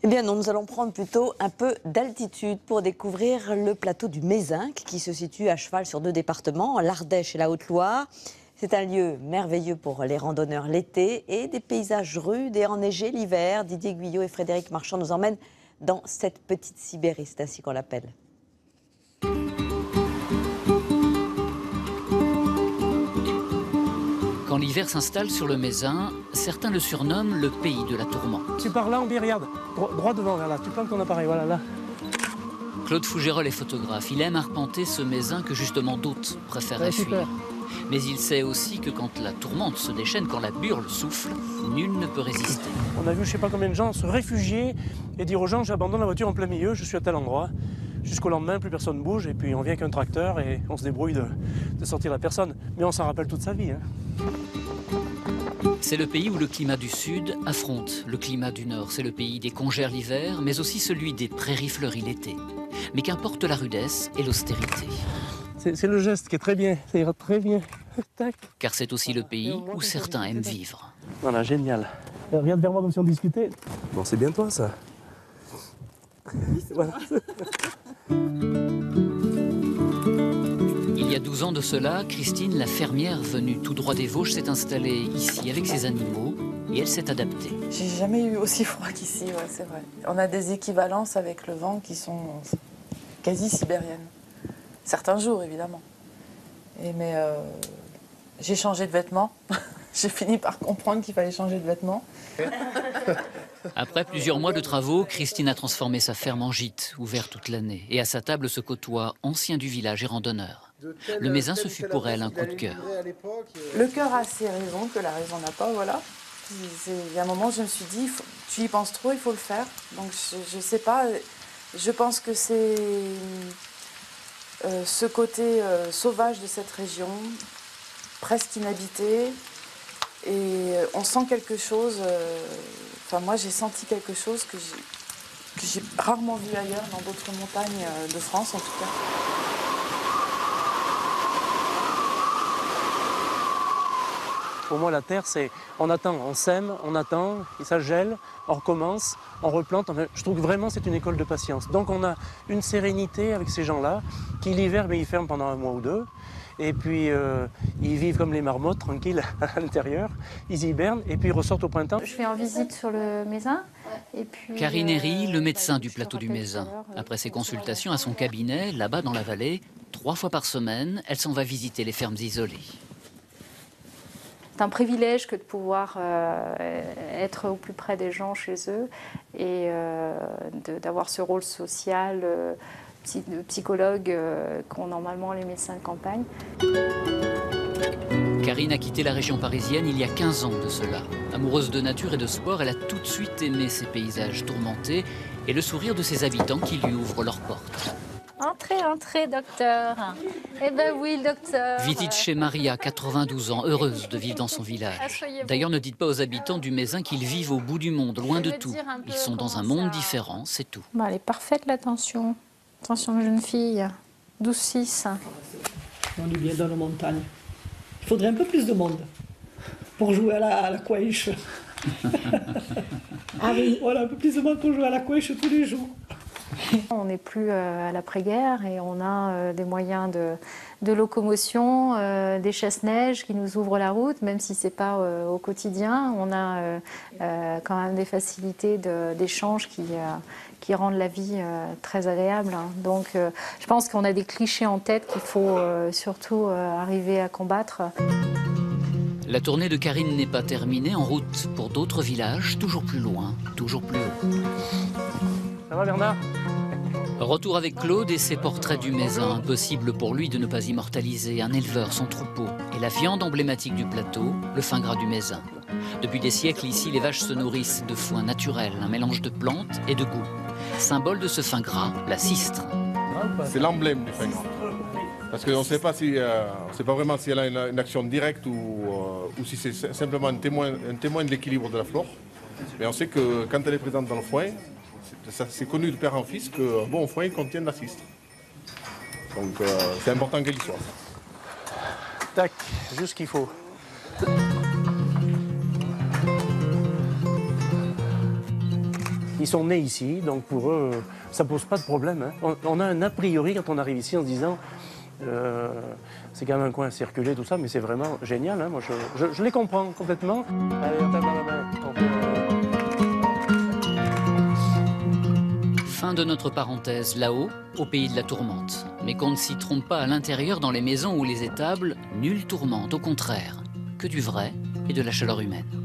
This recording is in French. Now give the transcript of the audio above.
Eh bien non, nous allons prendre plutôt un peu d'altitude pour découvrir le plateau du Mézinc qui se situe à cheval sur 2 départements, l'Ardèche et la Haute-Loire. C'est un lieu merveilleux pour les randonneurs l'été et des paysages rudes et enneigés l'hiver. Didier Guyot et Frédéric Marchand nous emmènent dans cette petite Sibérie, c'est ainsi qu'on l'appelle. Quand l'hiver s'installe sur le Mézin, certains le surnomment le pays de la tourmente. Tu pars là en biais, regarde, droit devant, là, tu plantes ton appareil, voilà, là. Claude Fougerolles est photographe. Il aime arpenter ce Mézin que justement d'autres préfèrent fuir. Mais il sait aussi que quand la tourmente se déchaîne, quand la burle souffle, nul ne peut résister. On a vu je sais pas combien de gens se réfugier et dire aux gens j'abandonne la voiture en plein milieu, je suis à tel endroit. Jusqu'au lendemain, plus personne bouge et puis on vient avec un tracteur et on se débrouille de sortir la personne. Mais on s'en rappelle toute sa vie. Hein. C'est le pays où le climat du sud affronte le climat du nord. C'est le pays des congères l'hiver, mais aussi celui des prairies fleuries l'été. Mais qu'importe la rudesse et l'austérité. C'est le geste qui est très bien, ça ira très bien. Tac. Car c'est aussi le pays où certains aiment vivre. Voilà, génial. Regarde vers moi comme si on discutait. Bon, c'est bien toi ça. Voilà. Il y a 12 ans de cela, Christine, la fermière venue tout droit des Vosges, s'est installée ici avec ses animaux et elle s'est adaptée. J'ai jamais eu aussi froid qu'ici, ouais, c'est vrai. On a des équivalences avec le vent qui sont quasi sibériennes. Certains jours, évidemment. Mais j'ai changé de vêtements. J'ai fini par comprendre qu'il fallait changer de vêtements. Après plusieurs mois de travaux, Christine a transformé sa ferme en gîte, ouvert toute l'année. Et à sa table se côtoient anciens du village et randonneurs. Le Mézin, ce fut pour elle un coup de cœur. Le cœur a ses raisons que la raison n'a pas, voilà. Il y a un moment, je me suis dit, tu y penses trop, il faut le faire. Donc je sais pas, je pense que c'est ce côté sauvage de cette région, presque inhabité. Et on sent quelque chose, enfin moi j'ai senti quelque chose que j'ai rarement vu ailleurs, dans d'autres montagnes de France en tout cas. Pour moi la terre c'est, on attend, on sème, on attend, et ça gèle, on recommence, on replante. Enfin, je trouve que vraiment c'est une école de patience. Donc on a une sérénité avec ces gens-là, qui l'hiver ils ferment pendant 1 mois ou 2. Et puis, ils vivent comme les marmottes, tranquilles, à l'intérieur. Ils hibernent et puis ils ressortent au printemps. Je vais en visite sur le Mézin. Et puis, Karine Herry, le médecin du plateau du Mézin. Après ses consultations à son cabinet, là-bas dans la vallée, 3 fois par semaine, elle s'en va visiter les fermes isolées. C'est un privilège que de pouvoir être au plus près des gens chez eux et d'avoir ce rôle social de psychologue qu'ont normalement les médecins de campagne. Karine a quitté la région parisienne il y a 15 ans de cela. Amoureuse de nature et de sport, elle a tout de suite aimé ces paysages tourmentés et le sourire de ses habitants qui lui ouvrent leurs portes. Entrez, entrez, docteur. Eh ben oui, le docteur. Visite chez Maria, 92 ans, heureuse de vivre dans son village. D'ailleurs, ne dites pas aux habitants du Mézin qu'ils vivent au bout du monde, loin de tout. Ils sont dans un monde différent, c'est tout. Bon, elle est parfaite, l'attention. Attention, jeune fille. 12-6. On est bien dans la montagne. Il faudrait un peu plus de monde pour jouer à la couèche. Ah oui, voilà, un peu plus de monde pour jouer à la couèche tous les jours. On n'est plus à l'après-guerre et on a des moyens de locomotion, des chasse-neige qui nous ouvrent la route, même si ce n'est pas au quotidien. On a quand même des facilités d'échange qui rendent la vie très agréable. Donc je pense qu'on a des clichés en tête qu'il faut surtout arriver à combattre. La tournée de Karine n'est pas terminée, en route pour d'autres villages, toujours plus loin, toujours plus haut. Ça va Bernard? Retour avec Claude et ses portraits du Mézin. Impossible pour lui de ne pas immortaliser un éleveur, son troupeau et la viande emblématique du plateau, le fin gras du Mézin. Depuis des siècles, ici, les vaches se nourrissent de foin naturel, un mélange de plantes et de goût. Symbole de ce fin gras, la sistre. C'est l'emblème du fin gras. Parce qu'on ne sait pas si, on sait pas vraiment si elle a une action directe ou si c'est simplement un témoin de l'équilibre de la flore. Mais on sait que quand elle est présente dans le foin, c'est connu de père en fils qu'un bon foin contient de la sistre. Donc c'est important qu'elle y soit. Tac, juste ce qu'il faut. Ils sont nés ici, donc pour eux, ça pose pas de problème. Hein. On a un a priori quand on arrive ici en se disant c'est quand même un coin circulé, tout ça, mais c'est vraiment génial. Hein. Moi, je les comprends complètement. Allez, on tape dans la main. Fin de notre parenthèse là-haut, au pays de la tourmente. Mais qu'on ne s'y trompe pas à l'intérieur, dans les maisons ou les étables, nulle tourmente, au contraire, que du vrai et de la chaleur humaine.